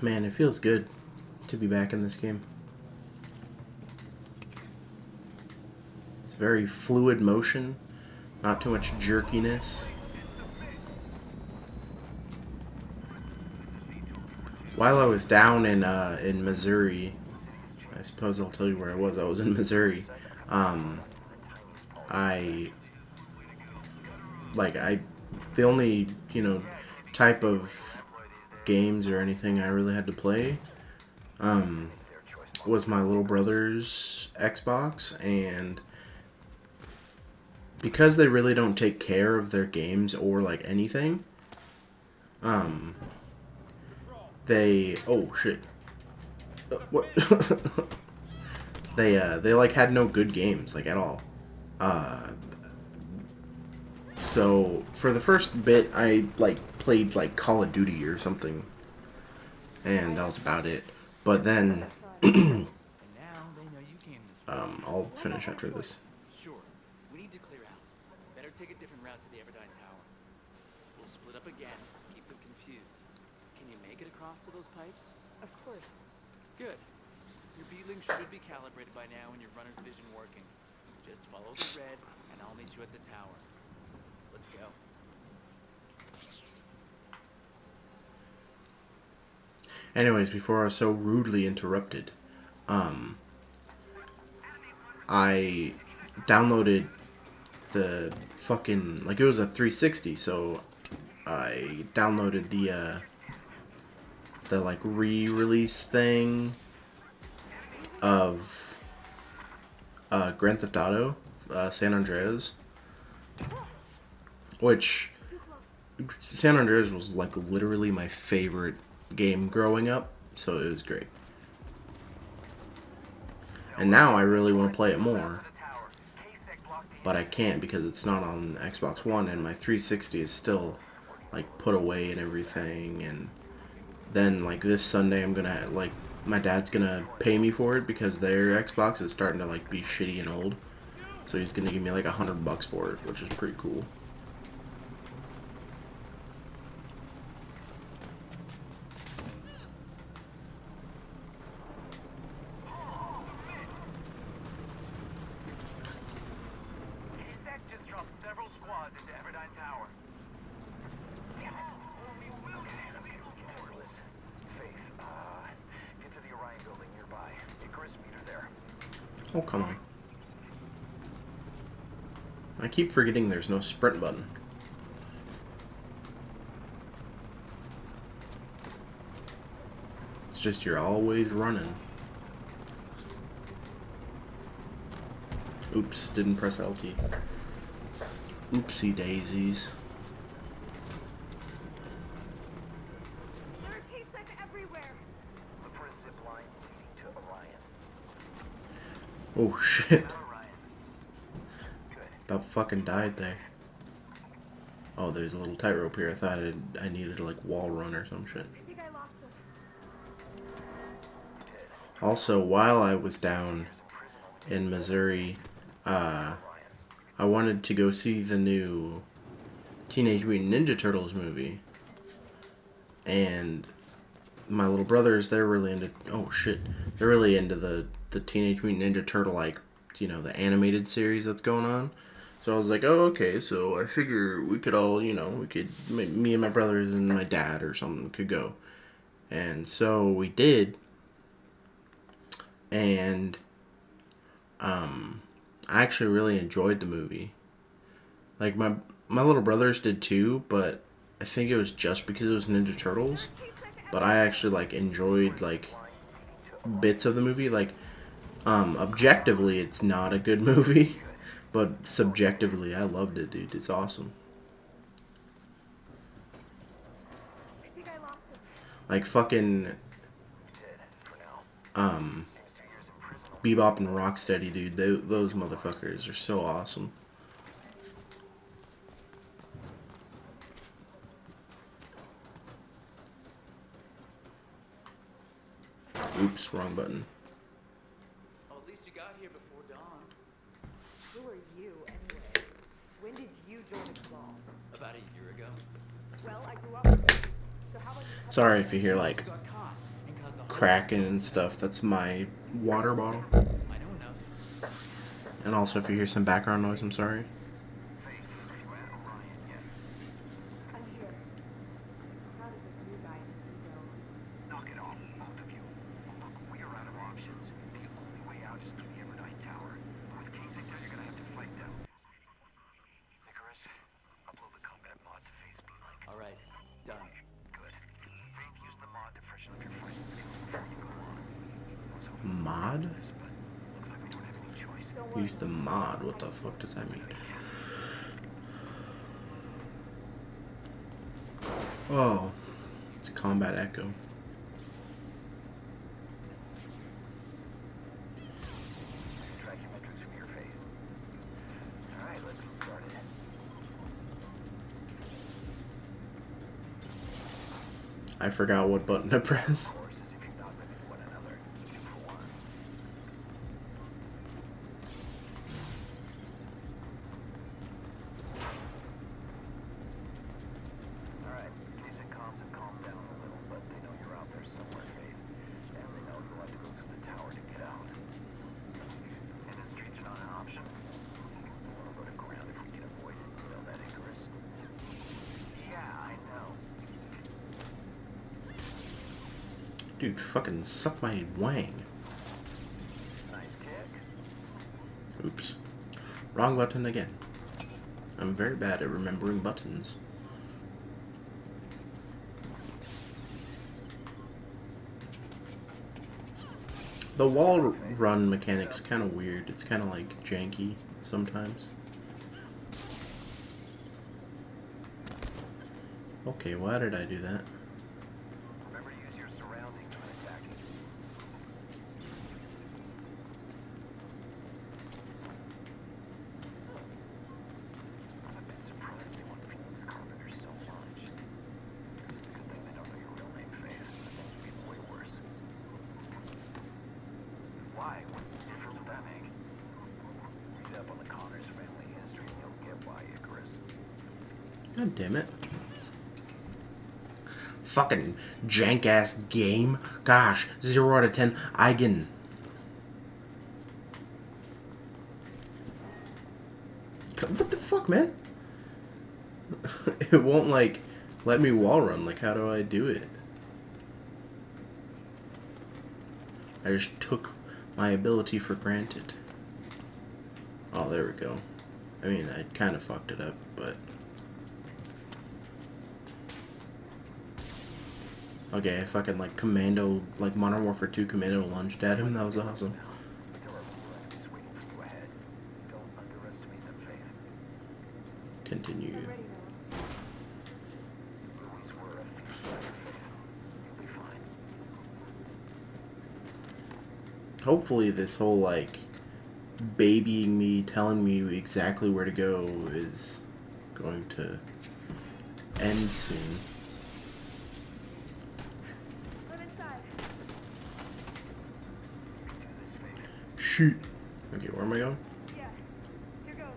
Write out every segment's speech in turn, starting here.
Man, it feels good to be back in this game. It's very fluid motion, not too much jerkiness. While I was down in Missouri, I suppose I'll tell you where I was. I was in Missouri. Um, I the only type of games or anything I really had to play was my little brother's Xbox, and because they really don't take care of their games or like anything, they oh shit, what they like had no good games like at all. So for the first bit, I like played like Call of Duty or something, and that was about it. But then I'll finish after this. Sure. We need to clear out. Better take a different route to the Everdine Tower. We'll split up again, keep them confused. Can you make it across to those pipes? Of course. Good. Your beeling should be calibrated by now and your runner's vision working. Just follow the red, and I'll meet you at the tower. Let's go. Anyways, before I was so rudely interrupted, I downloaded the fucking, like, it was a 360, so I downloaded the like re-release thing of Grand Theft Auto San Andreas, which San Andreas was like literally my favorite game growing up, so it was great. And now I really want to play it more, but I can't because it's not on Xbox One, and my 360 is still like put away and everything. And then like this Sunday, I'm gonna like my dad's gonna pay me for it because their Xbox is starting to like be shitty and old, so he's gonna give me like $100 for it, which is pretty cool. Oh, come on. I keep forgetting there's no sprint button. It's just you're always running. Oops, didn't press LT. Oopsie daisies. There are K-Sec everywhere. Look for a zip line leading to Orion. Oh shit. Good. About fucking died there. Oh, there's a little tightrope here. I thought I needed to like wall run or some shit. I think I lost them. Also, while I was down in Missouri, I wanted to go see the new Teenage Mutant Ninja Turtles movie. And my little brothers, they're really into, oh shit, they're really into the Teenage Mutant Ninja Turtle, like, you know, the animated series that's going on. So I was like, oh, okay, so I figure we could all, you know, me and my brothers and my dad or something could go. And so we did. And I actually really enjoyed the movie. Like my little brothers did too, but I think it was just because it was Ninja Turtles. But I actually like enjoyed like bits of the movie. Like objectively, it's not a good movie, but subjectively, I loved it, dude. It's awesome. I think I lost them. Like fucking Bebop and Rocksteady, dude. Those motherfuckers are so awesome. Oops, wrong button. Oh, at least you got here before dawn. Who are you, anyway? When did you join the cabal? About a year ago. Well, I grew up with you. So how about you... Sorry if you hear like You got caught. cracking and stuff. That's my water bottle. I know enough. And also, if you hear some background noise, I'm sorry. I'm here. Proud of the new guy and his ego. Knock it off, both of you. Look, we are out of options. The only way out is through the Everdyne Tower. With Kasich there, you're gonna have to fight them. Icarus, upload the combat mod to Phase B-Link. All right, done. Good. Faith, use the mod to freshen up your fighting skills before you go on. So, Mod? but looks like we don't have any choice. Don't worry. Use the mod. What the fuck does that mean? Oh, it's a combat echo. Tracking metrics from your phase. Alright, let's get started. I forgot what button to press. Of course, as if you're not living one another. 2 for 1. Alright, Kasich comms have calmed down a little, but they know you're out there somewhere, Faith. And they know you'll have to go through the tower to get out. And the streets are not an option. We'll go to ground if we can avoid it. You know that, Icarus? Yeah, I know. Dude, fucking suck my wang. Nice kick. Oops. Wrong button again. I'm very bad at remembering buttons. The wall run mechanic's kind of weird. It's kind of like janky sometimes. Okay, why did I do that? Remember to use your surroundings when attacking. I've been surprised they want Phoenix Carpenter so much. It's a good thing they don't know your real name, Faith. I think you'd be way worse. Why? What difference would that make? Read up on the Connors family history and you'll get why, Icarus. God damn it. Fucking jank ass game. Gosh, 0 out of 10. Eigen. What the fuck, man? It won't like let me wall run. Like, how do I do it? I just took my ability for granted. Oh, there we go. I mean, I kind of fucked it up, but... Okay, I fucking like commando, like Modern Warfare 2 commando lunged at him. That was awesome. There are more enemies waiting for you ahead. Don't underestimate them, Faith. Continue. I'm ready now. You always were a fierce fighter, Faith. You'll be fine. Hopefully this whole like babying me, telling me exactly where to go is going to end soon. I'm inside. Shoot. Okay, where am I going? Yeah. Here goes.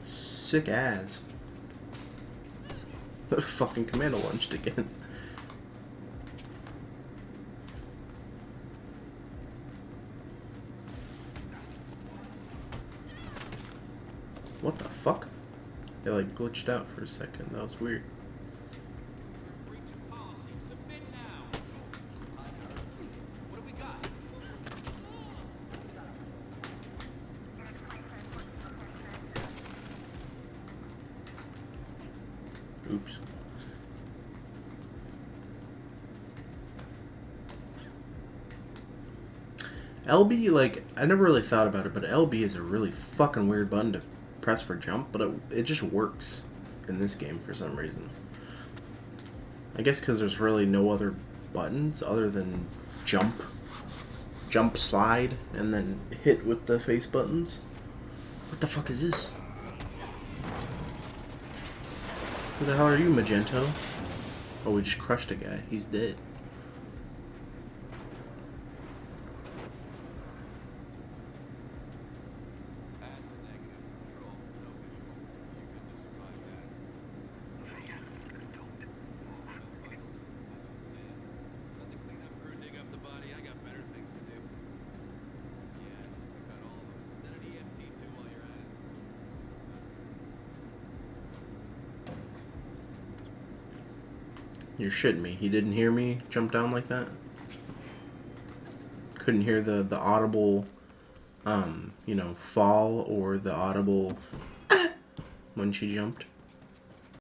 Sick ass. The fucking commando launched again. What the fuck? It like glitched out for a second. That was weird. What do we got? Oops. LB, like, I never really thought about it, but LB is a really fucking weird button to press for jump, but it just works in this game for some reason. I guess because there's really no other buttons other than jump, slide, and then hit with the face buttons. What the fuck is this? Who the hell are you, Magento? Oh, we just crushed a guy. He's dead. You're shitting me. He didn't hear me jump down like that? Couldn't hear the audible, fall or the audible when she jumped?